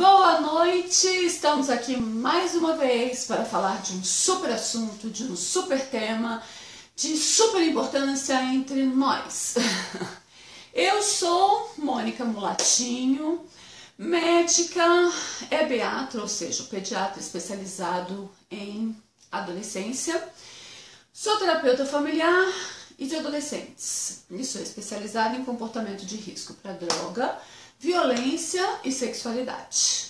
Boa noite! Estamos aqui mais uma vez para falar de um super assunto, de um super tema, de super importância entre nós. Eu sou Mônica Mulatinho, médica pediatra, ou seja, pediatra especializado em adolescência. Sou terapeuta familiar e de adolescentes e sou especializada em comportamento de risco para droga, violência e sexualidade.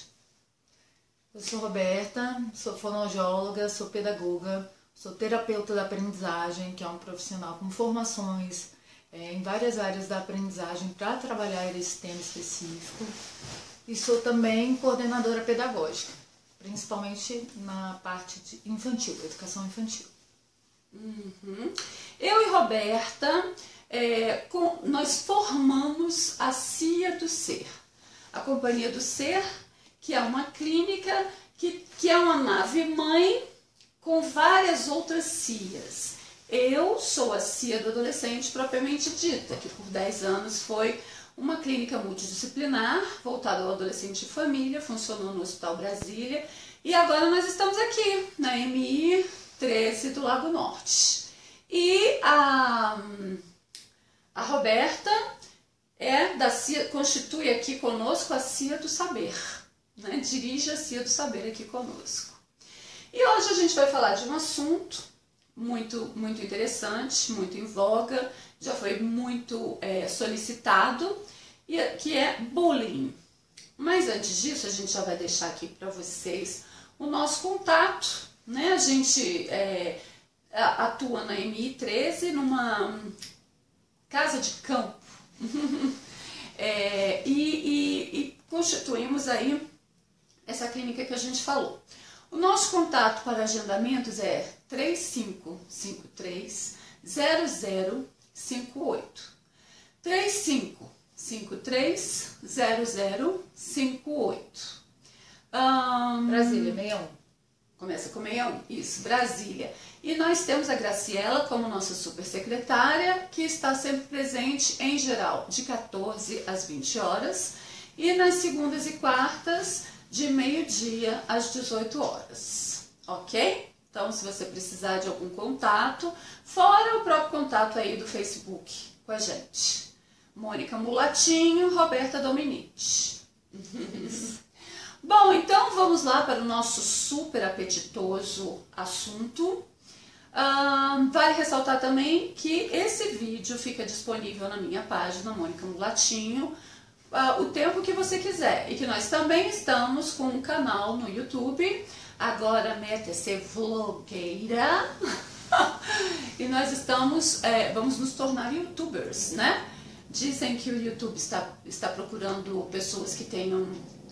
Eu sou Roberta, sou fonoaudióloga, sou pedagoga, sou terapeuta da aprendizagem, que é um profissional com formações em várias áreas da aprendizagem para trabalhar esse tema específico. E sou também coordenadora pedagógica, principalmente na parte de infantil, educação infantil. Eu e Roberta, nós formamos a CIA do Ser, a Companhia do Ser, que é uma clínica, que é uma nave-mãe com várias outras CIAs. Eu sou a CIA do adolescente propriamente dita, que por 10 anos foi uma clínica multidisciplinar, voltada ao adolescente e família, funcionou no Hospital Brasília, e agora nós estamos aqui, na MI 13 do Lago Norte. E a Roberta constitui aqui conosco a CIA do Saber, né? Dirige a CIA do Saber aqui conosco. E hoje a gente vai falar de um assunto muito interessante, muito em voga, já foi muito solicitado, que é bullying. Mas antes disso, a gente já vai deixar aqui para vocês o nosso contato, né? A gente atua na MI 13 numa casa de campo e constituímos aí essa clínica que a gente falou. O nosso contato para agendamentos é 3553-0058. 3553-0058. Brasília, 61. Começa com 61, isso, Brasília. E nós temos a Graciela como nossa super secretária, que está sempre presente, em geral, de 14 às 20 horas. E nas segundas e quartas, de meio-dia às 18 horas. Ok? Então, se você precisar de algum contato, fora o próprio contato aí do Facebook com a gente. Mônica Mulatinho, Roberta Dominici. Bom, então vamos lá para o nosso super apetitoso assunto. Vale ressaltar também que esse vídeo fica disponível na minha página, Mônica Mulatinho, o tempo que você quiser. E que nós também estamos com um canal no YouTube. Agora a meta é ser vlogueira. E nós vamos nos tornar youtubers, né? Dizem que o YouTube está procurando pessoas que tenham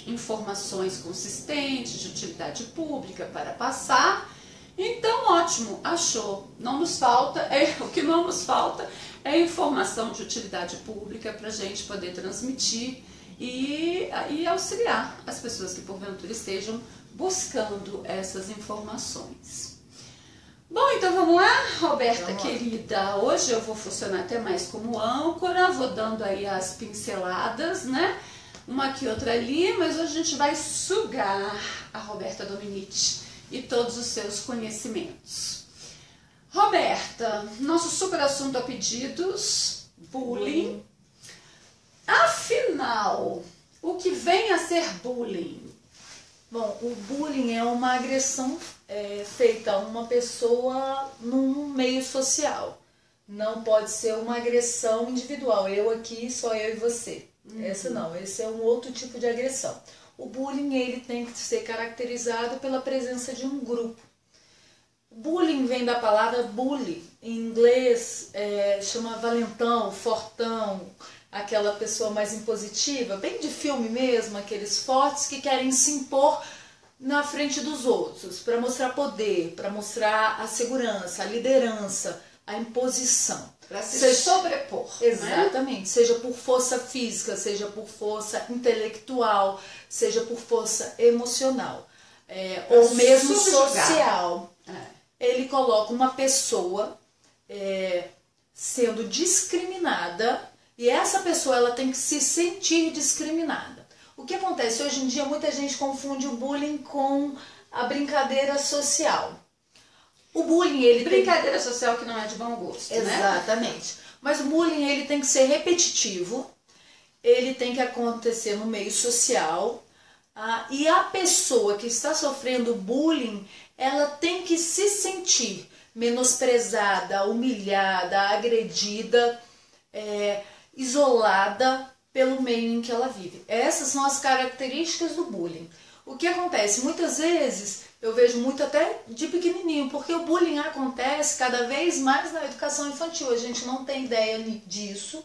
informações consistentes, de utilidade pública para passar. Então, ótimo, achou. Não nos falta, o que não nos falta é informação de utilidade pública para a gente poder transmitir e auxiliar as pessoas que porventura estejam buscando essas informações. Bom, então vamos lá, Roberta querida. Hoje eu vou funcionar até mais como âncora, vou dando aí as pinceladas, né? Uma aqui, outra ali, mas hoje a gente vai sugar a Roberta Dominici e todos os seus conhecimentos. Roberta, nosso super assunto a pedidos, bullying. Afinal, o que vem a ser bullying? Bom, o bullying é uma agressão feita a uma pessoa num meio social. Não pode ser uma agressão individual, eu aqui, só eu e você. Essa não, esse é um outro tipo de agressão. O bullying ele tem que ser caracterizado pela presença de um grupo. Bullying vem da palavra bully, em inglês chama valentão, fortão, aquela pessoa mais impositiva, bem de filme mesmo, aqueles fortes que querem se impor na frente dos outros, para mostrar poder, para mostrar a segurança, a liderança, a imposição. Para se sobrepor. Exatamente, né? Seja por força física, seja por força intelectual, seja por força emocional, ou mesmo social. Ele coloca uma pessoa sendo discriminada e essa pessoa ela tem que se sentir discriminada. O que acontece? Hoje em dia muita gente confunde o bullying com a brincadeira social. O bullying, ele Brincadeira social que não é de bom gosto, né? Exatamente. Mas o bullying, ele tem que ser repetitivo, ele tem que acontecer no meio social, e a pessoa que está sofrendo bullying, ela tem que se sentir menosprezada, humilhada, agredida, isolada pelo meio em que ela vive. Essas são as características do bullying. O que acontece? Muitas vezes, eu vejo muito até de pequenininho, porque o bullying acontece cada vez mais na educação infantil. A gente não tem ideia disso,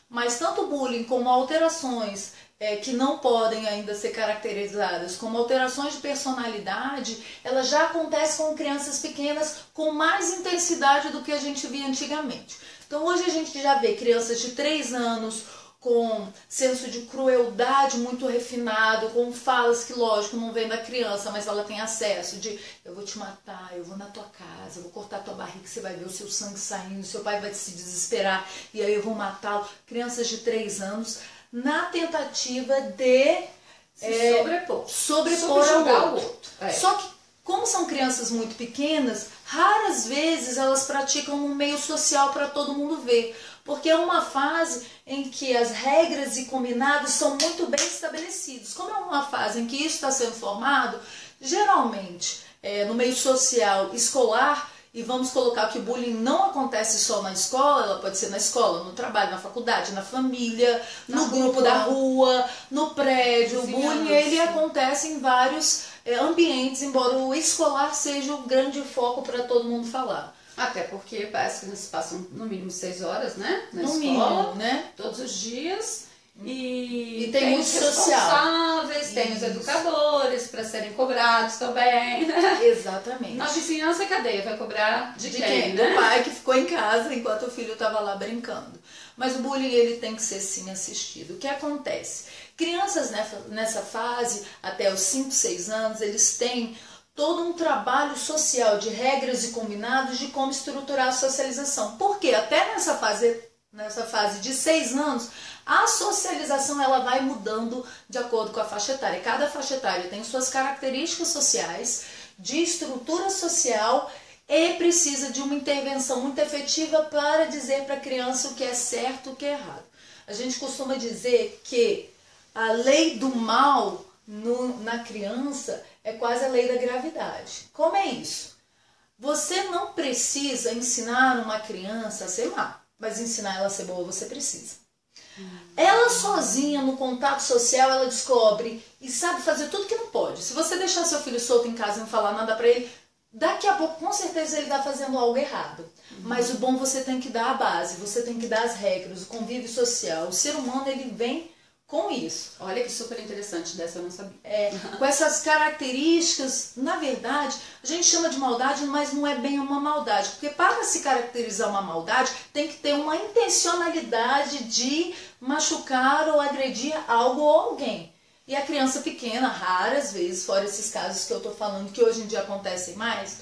mas tanto o bullying como alterações que não podem ainda ser caracterizadas como alterações de personalidade, ela já acontece com crianças pequenas com mais intensidade do que a gente via antigamente. Então hoje a gente já vê crianças de 3 anos com senso de crueldade muito refinado, com falas que, lógico, não vem da criança, mas ela tem acesso de eu vou te matar, eu vou na tua casa, eu vou cortar tua barriga, você vai ver o seu sangue saindo, seu pai vai se desesperar e aí eu vou matá-lo. Crianças de 3 anos, na tentativa de sobrepor ao outro. Só que, como são crianças muito pequenas, raras vezes elas praticam um meio social para todo mundo ver. Porque é uma fase em que as regras e combinados são muito bem estabelecidos. Como é uma fase em que isso está sendo formado, geralmente no meio social escolar, e vamos colocar que o bullying não acontece só na escola, ela pode ser na escola, no trabalho, na faculdade, na família, no grupo da rua, no prédio. O bullying, ele acontece em vários ambientes, embora o escolar seja o grande foco para todo mundo falar. Até porque as crianças passam no mínimo 6 horas, né? Na escola, mínimo, né? Todos os dias. E tem muito os social. responsáveis, tem os educadores para serem cobrados também. Exatamente. Na vizinhança, cadeia vai cobrar de quem, Do né? pai que ficou em casa enquanto o filho estava lá brincando. Mas o bullying, ele tem que ser sim assistido. O que acontece? Crianças nessa fase, até os 5, 6 anos, eles têm todo um trabalho social de regras e combinados de como estruturar a socialização. Porque até nessa fase de 6 anos, a socialização ela vai mudando de acordo com a faixa etária. Cada faixa etária tem suas características sociais, de estrutura social, e precisa de uma intervenção muito efetiva para dizer para a criança o que é certo e o que é errado. A gente costuma dizer que a lei do mal na criança é quase a lei da gravidade. Como é isso? Você não precisa ensinar uma criança a ser má, mas ensinar ela a ser boa você precisa. Ela sozinha, no contato social, ela descobre e sabe fazer tudo que não pode. Se você deixar seu filho solto em casa e não falar nada pra ele, daqui a pouco com certeza ele está fazendo algo errado. Mas o bom, você tem que dar a base, você tem que dar as regras, o convívio social. O ser humano, ele vem com isso. Olha que super interessante, dessa eu não sabia. Com essas características, na verdade, a gente chama de maldade, mas não é bem uma maldade. Porque para se caracterizar uma maldade, tem que ter uma intencionalidade de machucar ou agredir algo ou alguém. E a criança pequena, raras vezes, fora esses casos que eu estou falando, que hoje em dia acontecem mais,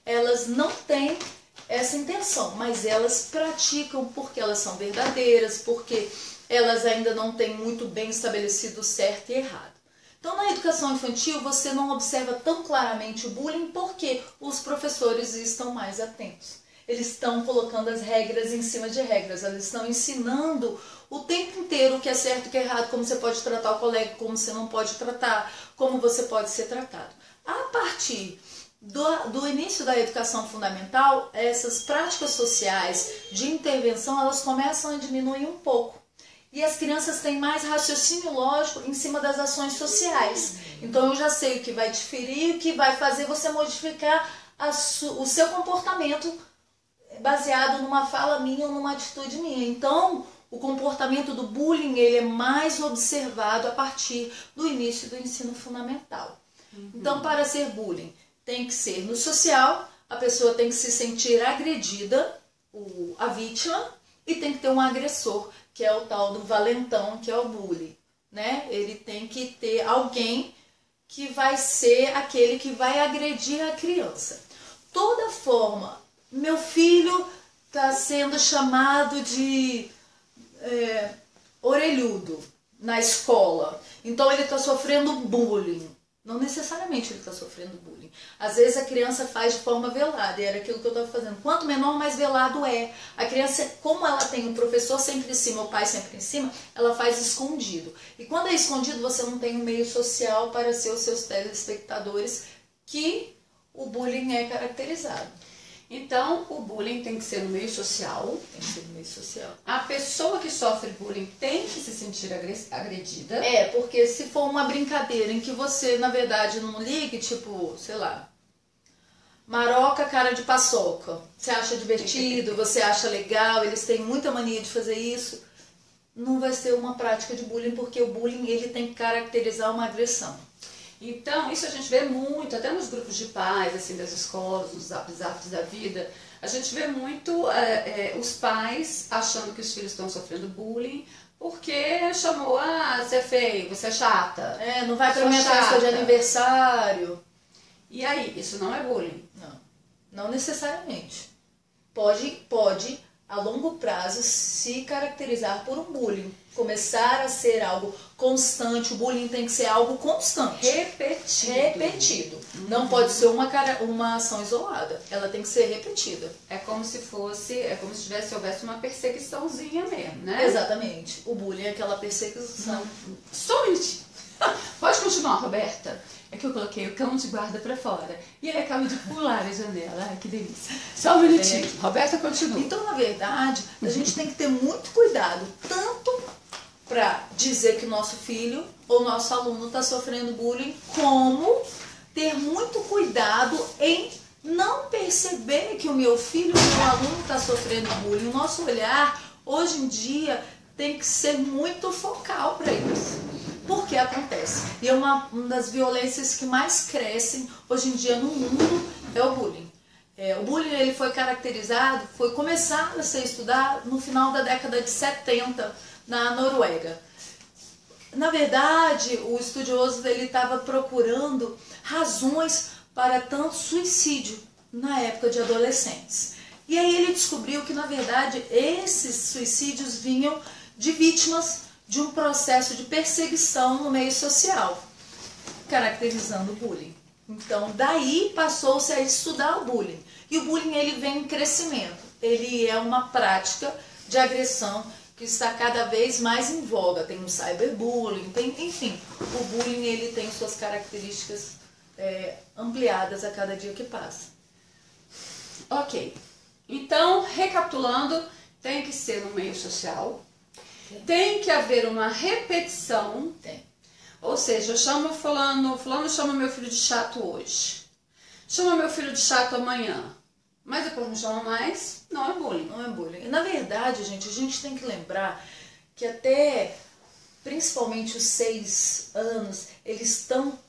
elas não têm essa intenção, mas elas praticam porque elas são verdadeiras, porque elas ainda não têm muito bem estabelecido certo e errado. Então, na educação infantil, você não observa tão claramente o bullying porque os professores estão mais atentos. Eles estão colocando as regras em cima de regras, eles estão ensinando o tempo inteiro o que é certo e o que é errado, como você pode tratar o colega, como você não pode tratar, como você pode ser tratado. A partir do início da educação fundamental, essas práticas sociais de intervenção, elas começam a diminuir um pouco. E as crianças têm mais raciocínio lógico em cima das ações sociais. Então eu já sei o que vai diferir, o que vai fazer você modificar o seu comportamento baseado numa fala minha ou numa atitude minha. Então o comportamento do bullying, ele é mais observado a partir do início do ensino fundamental. Então, para ser bullying, tem que ser no social, a pessoa tem que se sentir agredida, a vítima, e tem que ter um agressor, que é o tal do valentão, que é o bully, né? Ele tem que ter alguém que vai ser aquele que vai agredir a criança. Toda forma, meu filho está sendo chamado de orelhudo, na escola, então ele está sofrendo bullying. Não necessariamente ele está sofrendo bullying. Às vezes a criança faz de forma velada, e era aquilo que eu estava fazendo. Quanto menor, mais velado é. A criança, como ela tem um professor sempre em cima, o pai sempre em cima, ela faz escondido. E quando é escondido, você não tem um meio social para ser os seus telespectadores, que o bullying é caracterizado. Então, o bullying tem que ser no meio social. Tem que ser no meio social. A pessoa que sofre bullying tem que se sentir agredida. É, porque se for uma brincadeira em que você, na verdade, não ligue, tipo, sei lá, maroca, cara de paçoca. Você acha divertido, você acha legal, eles têm muita mania de fazer isso. Não vai ser uma prática de bullying, porque o bullying ele tem que caracterizar uma agressão. Então, isso a gente vê muito, até nos grupos de pais, assim, das escolas, nos zaps da vida, a gente vê muito os pais achando que os filhos estão sofrendo bullying porque chamou, você é feio, você é chata. Não vai pra minha festa de aniversário. E aí, isso não é bullying? Não necessariamente. Pode, a longo prazo, se caracterizar por um bullying. Começar a ser algo constante, o bullying tem que ser algo constante. Repetido. Não pode ser uma ação isolada, ela tem que ser repetida. É como se houvesse uma perseguiçãozinha mesmo, né? Exatamente. O bullying é aquela perseguição. Só um minutinho. Pode continuar, Roberta? É que eu coloquei o cão de guarda pra fora e ele acaba de pular a janela. Ai, que delícia. Só um minutinho. Roberta, continua. Então, na verdade, a gente tem que ter muito cuidado, tanto para dizer que o nosso filho ou nosso aluno está sofrendo bullying, como ter muito cuidado em não perceber que o meu filho ou meu aluno está sofrendo bullying. O nosso olhar, hoje em dia, tem que ser muito focal para isso. Porque acontece. E é uma das violências que mais crescem hoje em dia no mundo é o bullying. O bullying ele foi caracterizado, foi começado a ser estudado no final da década de 70 na Noruega. Na verdade, o estudioso estava procurando razões para tanto suicídio na época de adolescentes. E aí ele descobriu que, na verdade, esses suicídios vinham de vítimas de um processo de perseguição no meio social, caracterizando o bullying. Então, daí passou-se a estudar o bullying. E o bullying ele vem em crescimento. Ele é uma prática de agressão que está cada vez mais em voga. Tem o cyberbullying, enfim, o bullying ele tem suas características ampliadas a cada dia que passa. Ok. Então, recapitulando, tem que ser no meio social. Tem que haver uma repetição. Tem. Ou seja, eu chamo fulano chama meu filho de chato hoje. Chama meu filho de chato amanhã. Mas depois não chama mais, não é bullying. Não é bullying. Na verdade, gente, a gente tem que lembrar que até, principalmente os 6 anos, eles estão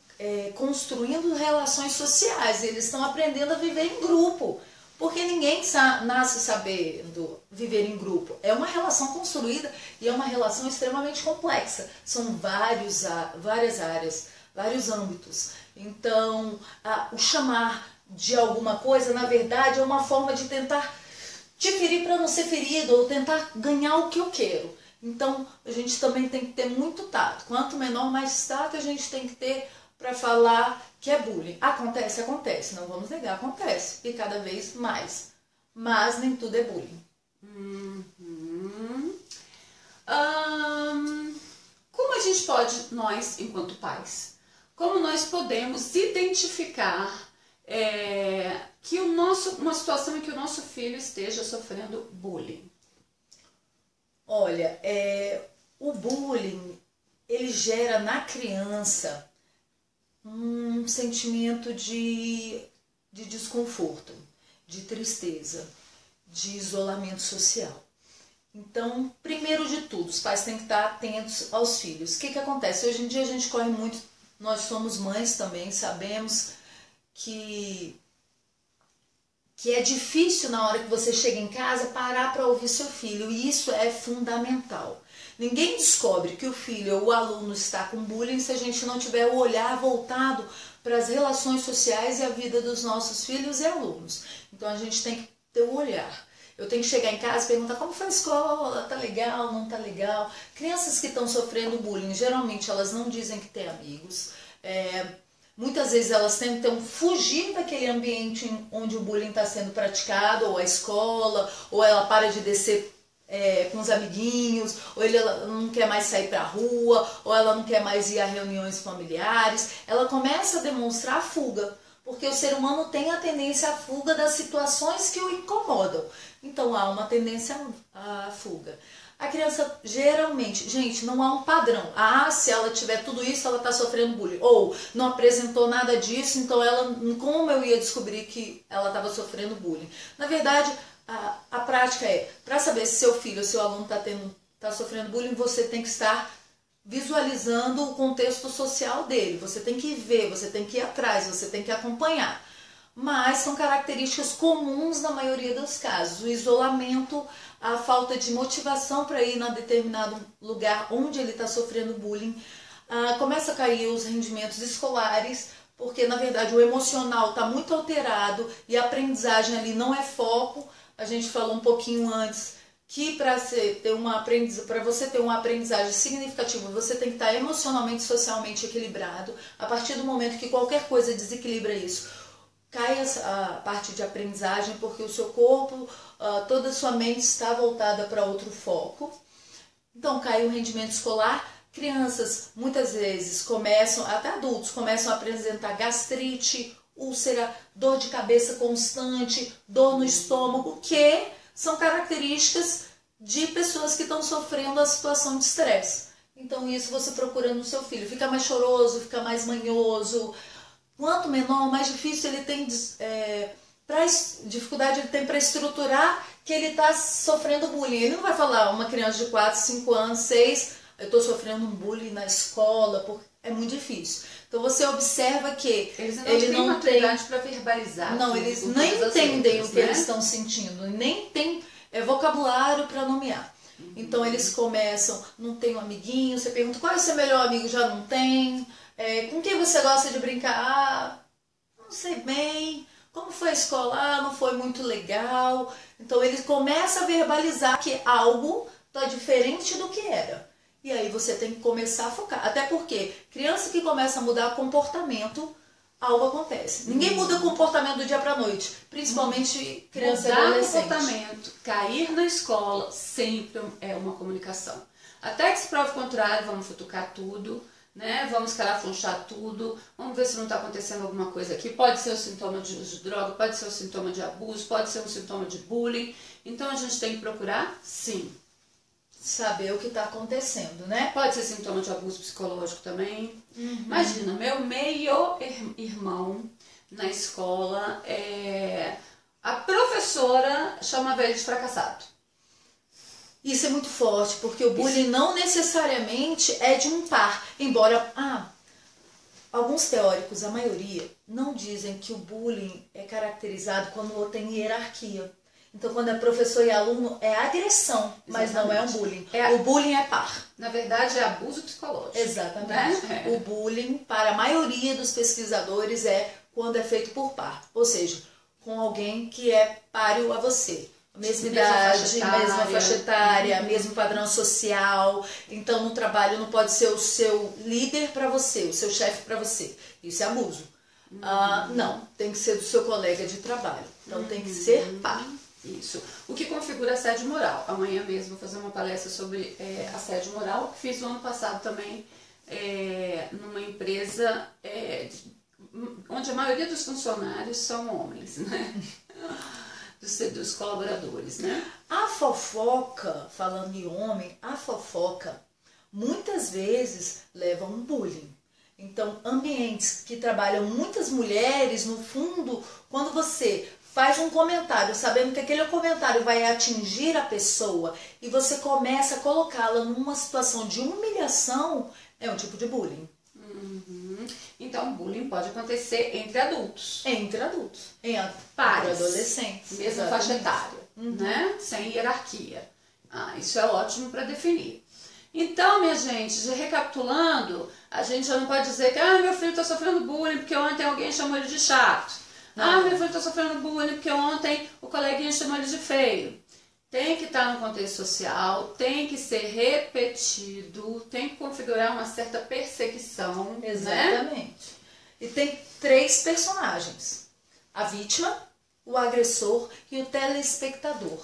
construindo relações sociais, eles estão aprendendo a viver em grupo. Porque ninguém nasce sabendo viver em grupo. É uma relação construída e é uma relação extremamente complexa. São várias áreas, vários âmbitos. Então, o chamar de alguma coisa, na verdade, é uma forma de tentar te ferir para não ser ferido ou tentar ganhar o que eu quero. Então, a gente também tem que ter muito tato. Quanto menor, mais tato a gente tem que ter para falar que é bullying. Acontece, não vamos negar, acontece. E cada vez mais. Mas nem tudo é bullying. Como a gente pode, nós, enquanto pais, como nós podemos identificar que uma situação em que o nosso filho esteja sofrendo bullying? Olha, o bullying, ele gera na criança um sentimento de desconforto, de tristeza, de isolamento social. Então, primeiro de tudo, os pais têm que estar atentos aos filhos. O que acontece? Hoje em dia a gente corre muito, nós somos mães também, sabemos que é difícil na hora que você chega em casa parar para ouvir seu filho, e isso é fundamental. Ninguém descobre que o filho ou o aluno está com bullying se a gente não tiver o olhar voltado para as relações sociais e a vida dos nossos filhos e alunos. Então a gente tem que ter o olhar. Eu tenho que chegar em casa e perguntar como foi a escola, tá legal, não tá legal. Crianças que estão sofrendo bullying, geralmente elas não dizem que têm amigos. Muitas vezes elas tentam fugir daquele ambiente onde o bullying está sendo praticado, ou a escola, ou ela para de descer com os amiguinhos, ou ela não quer mais sair para a rua, ou ela não quer mais ir a reuniões familiares. Ela começa a demonstrar a fuga, porque o ser humano tem a tendência à fuga das situações que o incomodam. Então há uma tendência à fuga. A criança geralmente, gente, não há um padrão. Se ela tiver tudo isso, ela está sofrendo bullying. Ou não apresentou nada disso, então como eu ia descobrir que ela estava sofrendo bullying? Na verdade, a prática para saber se seu filho ou seu aluno está sofrendo bullying, você tem que estar visualizando o contexto social dele. Você tem que ver, você tem que ir atrás, você tem que acompanhar. Mas são características comuns na maioria dos casos. O isolamento, a falta de motivação para ir em determinado lugar onde ele está sofrendo bullying, começa a cair os rendimentos escolares, porque na verdade o emocional está muito alterado e a aprendizagem ali não é foco. A gente falou um pouquinho antes que para você ter uma aprendizagem significativa, você tem que estar emocionalmente e socialmente equilibrado. A partir do momento que qualquer coisa desequilibra isso, cai a parte de aprendizagem, porque o seu corpo, toda a sua mente está voltada para outro foco. Então cai o rendimento escolar. Crianças muitas vezes até adultos começam a apresentar gastrite, úlcera, dor de cabeça constante, dor no estômago, que são características de pessoas que estão sofrendo a situação de estresse. Então isso você procura no seu filho. Fica mais choroso, fica mais manhoso. Quanto menor, mais difícil ele tem, dificuldade ele tem para estruturar que ele está sofrendo bullying. Ele não vai falar, uma criança de 4, 5 anos, 6, eu estou sofrendo um bullying na escola, porque é muito difícil. Então você observa que eles não têm maturidade para verbalizar. Não, eles nem entendem o que eles estão sentindo, nem tem vocabulário para nomear. Então eles começam, não tem um amiguinho, você pergunta qual é o seu melhor amigo, já não tem. Com quem você gosta de brincar? Não sei bem. Como foi a escola? Não foi muito legal. Então ele começa a verbalizar que algo está diferente do que era. E aí você tem que começar a focar. Até porque criança que começa a mudar comportamento, algo acontece. Ninguém muda comportamento do dia para a noite. Principalmente criança e adolescente. Mudar comportamento, cair na escola, sempre é uma comunicação. Até que se prove o contrário, vamos futucar tudo, né? Vamos escarafunchar tudo, vamos ver se não está acontecendo alguma coisa aqui. Pode ser um sintoma de uso de droga, pode ser um sintoma de abuso, pode ser um sintoma de bullying. Então a gente tem que procurar, sim, saber o que está acontecendo, né? Pode ser sintoma de abuso psicológico também. Imagina, meu meio-irmão na escola, a professora chamava ele de fracassado. Isso é muito forte, porque o bullying não necessariamente é de um par. Embora, alguns teóricos, a maioria, não dizem que o bullying é caracterizado quando tem hierarquia. Então, quando é professor e aluno, é agressão, mas exatamente, não é um bullying. O bullying é par. Na verdade, é abuso psicológico. Exatamente. Né? O bullying, para a maioria dos pesquisadores, é quando é feito por par. Ou seja, com alguém que é páreo a você. Mesma idade, mesma faixa etária, mesmo padrão social. Então, no trabalho não pode ser o seu líder para você, o seu chefe para você. Isso é abuso. Não, tem que ser do seu colega de trabalho. Então, tem que ser par. Isso. O que configura assédio moral. Amanhã mesmo vou fazer uma palestra sobre assédio moral, que fiz no ano passado também, numa empresa onde a maioria dos funcionários são homens, né? Dos colaboradores, né? A fofoca, falando em homem, a fofoca muitas vezes leva a um bullying. Então, ambientes que trabalham muitas mulheres, no fundo, quando você faz um comentário, sabendo que aquele comentário vai atingir a pessoa e você começa a colocá-la numa situação de humilhação, é um tipo de bullying. Então, bullying pode acontecer entre adultos. Entre adultos. Entre pares, adolescentes. Mesma faixa etária, né? Sem hierarquia. Isso é ótimo para definir. Então, minha gente, recapitulando, a gente já não pode dizer que meu filho está sofrendo bullying porque ontem alguém chamou ele de chato. Meu filho está sofrendo bullying porque ontem o coleguinha chamou ele de feio. tem que estar no contexto social, tem que ser repetido, tem que configurar uma certa perseguição, Exatamente. né? E tem 3 personagens: a vítima, o agressor e o telespectador,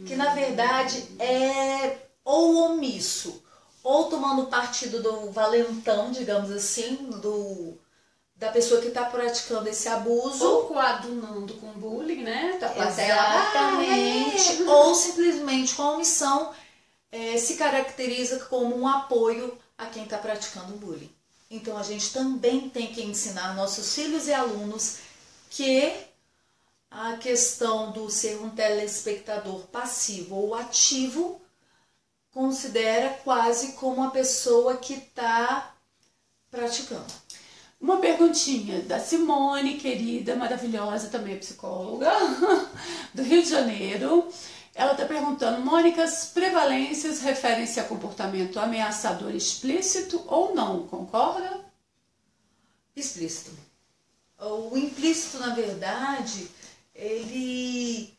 que na verdade é ou omisso, ou tomando partido do valentão, digamos assim, da pessoa que está praticando esse abuso. Ou coadunando com bullying, né? Da plateia. Exatamente. Ou simplesmente com a omissão se caracteriza como um apoio a quem está praticando bullying. Então a gente também tem que ensinar nossos filhos e alunos que a questão do ser um telespectador passivo ou ativo considera quase como uma pessoa que está praticando. Uma perguntinha da Simone, querida, maravilhosa, também psicóloga, do Rio de Janeiro. Ela está perguntando: Mônica, as prevalências referem-se a comportamento ameaçador explícito ou não, concorda? Explícito. O implícito, na verdade, ele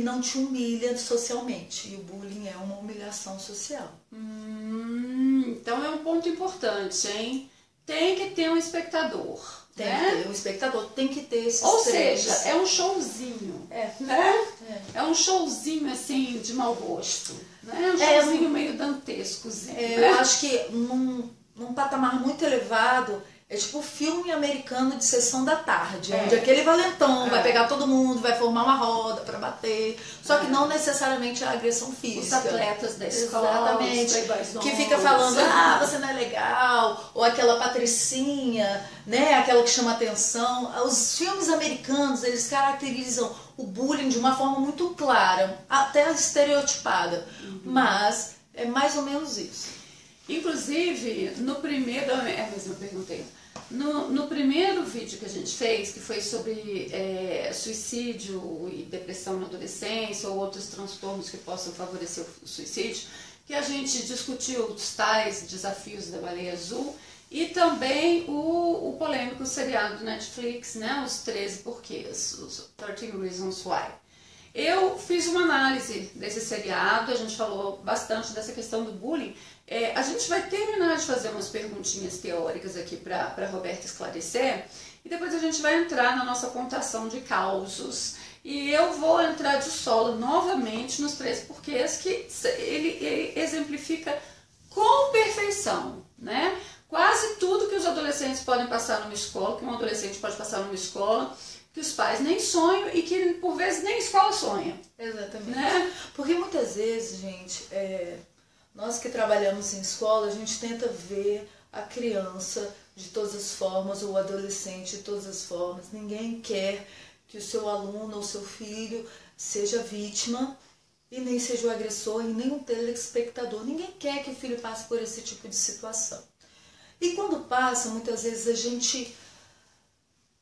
não te humilha socialmente, e o bullying é uma humilhação social. Então é um ponto importante, hein? Tem que ter um espectador. Tem né? que ter um espectador, tem que ter esses Ou três. seja, é um showzinho, É. né? É. É um showzinho assim de mau gosto, né? Um É, showzinho meio dantescozinho. É, né? eu acho que num patamar muito elevado, é tipo filme americano de sessão da tarde, onde aquele valentão vai pegar todo mundo, vai formar uma roda para bater, só que não necessariamente a agressão Os física. atletas da escola, Exatamente, os playboys que fica falando, você não é legal, ou aquela patricinha, né, aquela que chama atenção. Os filmes americanos, eles caracterizam o bullying de uma forma muito clara, até estereotipada, mas é mais ou menos isso. Inclusive, no primeiro... É a mesma pergunta aí. No primeiro vídeo que a gente fez, que foi sobre suicídio e depressão na adolescência ou outros transtornos que possam favorecer o suicídio, que a gente discutiu os tais desafios da baleia azul e também o polêmico seriado do Netflix, né, os 13 porquês, os 13 Reasons Why. Eu fiz uma análise desse seriado, a gente falou bastante dessa questão do bullying. A gente vai terminar de fazer umas perguntinhas teóricas aqui para a Roberta esclarecer, e depois a gente vai entrar na nossa contação de causos. E eu vou entrar de solo novamente nos 13 porquês, que ele exemplifica com perfeição, né? Quase tudo que os adolescentes podem passar numa escola, que um adolescente pode passar numa escola, que os pais nem sonham e que por vezes nem a escola sonha. Exatamente. Né? Porque muitas vezes, gente, nós que trabalhamos em escola, a gente tenta ver a criança de todas as formas, ou o adolescente de todas as formas. Ninguém quer que o seu aluno ou seu filho seja vítima e nem seja o agressor e nem um telespectador. Ninguém quer que o filho passe por esse tipo de situação. E quando passa, muitas vezes a gente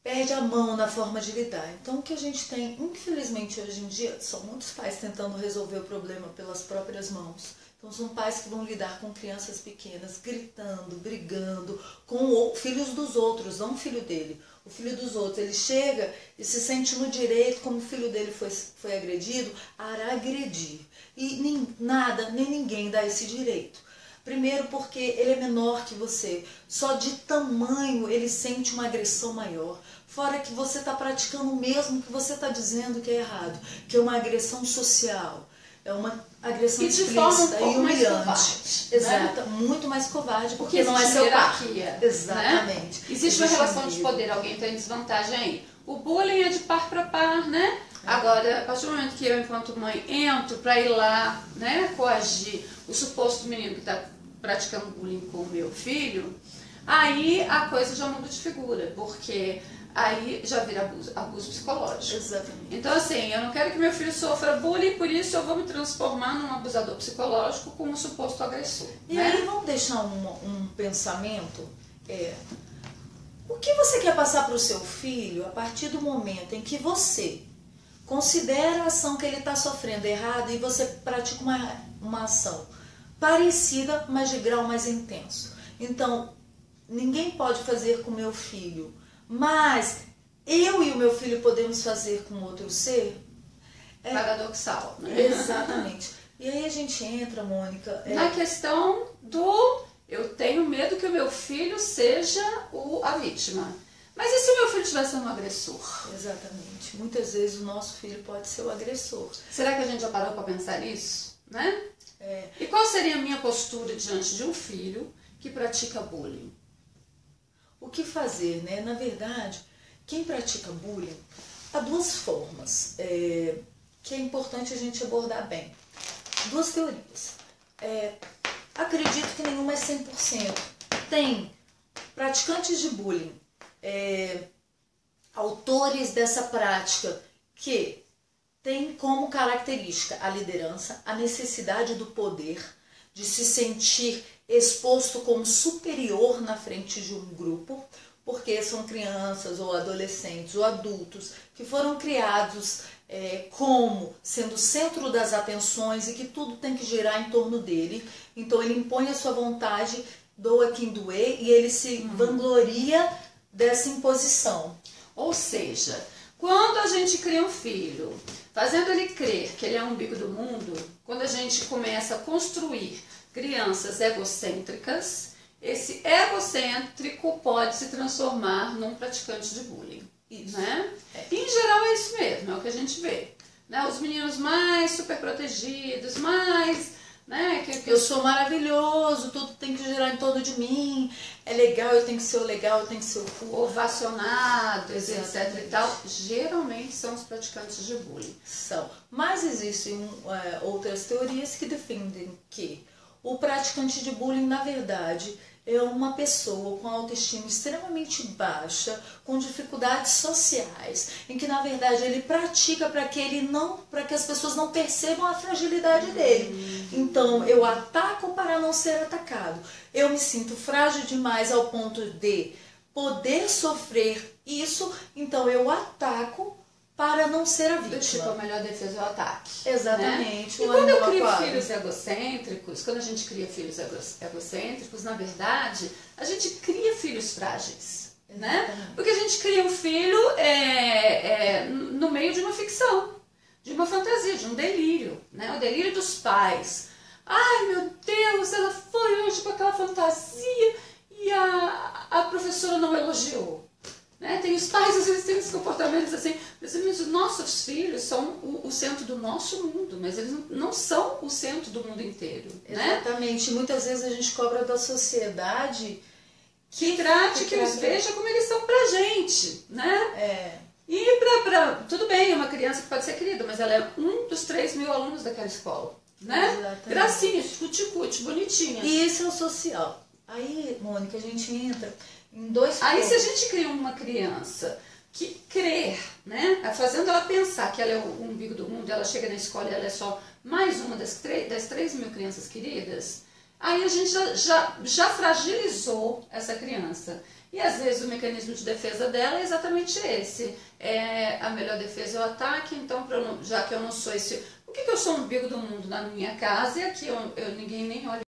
perde a mão na forma de lidar. Então o que a gente tem, infelizmente hoje em dia, são muitos pais tentando resolver o problema pelas próprias mãos. Então são pais que vão lidar com crianças pequenas, gritando, brigando, com filhos dos outros, não o filho dele. O filho dos outros, ele chega e se sente no direito, como o filho dele foi agredido, a agredir. E nem ninguém dá esse direito. Primeiro porque ele é menor que você, só de tamanho ele sente uma agressão maior. Fora que você está praticando o mesmo que você está dizendo que é errado, que é uma agressão social, é uma agressão explícita e humilhante. Exato, né? Muito mais covarde, porque não é seu par. Né? Exatamente. Existe uma relação de poder, alguém está em desvantagem aí. O bullying é de par para par, né? Agora, a partir do momento que eu, enquanto mãe, entro para ir lá, né, coagir o suposto menino que está praticando bullying com o meu filho, aí a coisa já muda de figura, porque aí já vira abuso psicológico. Exatamente. Então, assim, eu não quero que meu filho sofra bullying, por isso eu vou me transformar num abusador psicológico com um suposto agressor. E né? aí vamos deixar um pensamento, o que você quer passar para o seu filho a partir do momento em que você considera a ação que ele está sofrendo errada e você pratica uma ação parecida, mas de grau mais intenso. Então, ninguém pode fazer com o meu filho, mas eu e o meu filho podemos fazer com outro ser. paradoxal, né? Exatamente. E aí a gente entra, Mônica... na questão do eu tenho medo que o meu filho seja a vítima. Mas e se o meu filho estiver sendo um agressor? Exatamente. Muitas vezes o nosso filho pode ser o agressor. Será que a gente já parou para pensar nisso? Né? E qual seria a minha postura diante de um filho que pratica bullying? O que fazer, né? Na verdade, quem pratica bullying, há duas formas que é importante a gente abordar bem. Duas teorias. Acredito que nenhuma é 100%. Tem praticantes de bullying, autores dessa prática, que tem como característica a liderança, a necessidade do poder, de se sentir exposto como superior na frente de um grupo, porque são crianças ou adolescentes ou adultos que foram criados como sendo o centro das atenções e que tudo tem que girar em torno dele. Então ele impõe a sua vontade, doa quem doer, e ele se vangloria dessa imposição. Ou seja, quando a gente cria um filho, fazendo ele crer que ele é o umbigo do mundo, quando a gente começa a construir crianças egocêntricas, esse egocêntrico pode se transformar num praticante de bullying. Isso. Né? Em geral é isso mesmo, é o que a gente vê. Né? Os meninos mais super protegidos, mais... Né? Eu sou maravilhoso, tudo tem que girar em torno de mim, é legal, eu tenho que ser o legal, eu tenho que ser o ovacionados, etc. e tal, geralmente são os praticantes de bullying. São. Mas existem outras teorias que defendem que o praticante de bullying, na verdade, é uma pessoa com autoestima extremamente baixa, com dificuldades sociais, em que na verdade ele pratica para que as pessoas não percebam a fragilidade dele. Então eu ataco para não ser atacado. Eu me sinto frágil demais ao ponto de poder sofrer isso, então eu ataco para não ser a vítima. Tipo, a melhor defesa é o ataque. Exatamente. Né? E quando eu crio filhos egocêntricos, quando a gente cria filhos egocêntricos, na verdade, a gente cria filhos frágeis. Né? Porque a gente cria um filho no meio de uma ficção, de uma fantasia, de um delírio. Né? O delírio dos pais. Ai, meu Deus, ela foi hoje com aquela fantasia e a professora não elogiou. Né? Tem os pais, às vezes, têm esses comportamentos assim, mas os nossos filhos são o centro do nosso mundo, mas eles não são o centro do mundo inteiro. Exatamente. Né? Muitas vezes a gente cobra da sociedade que os veja como eles são pra gente. Né? E tudo bem, é uma criança que pode ser querida, mas ela é um dos 3.000 alunos daquela escola. Né? Gracinha, cuticute, bonitinha. E isso é o social. Aí, Mônica, a gente entra em dois Aí pontos. se a gente cria uma criança que crer, né, fazendo ela pensar que ela é o umbigo do mundo, ela chega na escola e ela é só mais uma das 3.000 crianças queridas, aí a gente já fragilizou essa criança. E às vezes o mecanismo de defesa dela é exatamente esse. A melhor defesa é o ataque, então já que eu não sou esse... Por que eu sou o umbigo do mundo na minha casa e aqui ninguém nem olha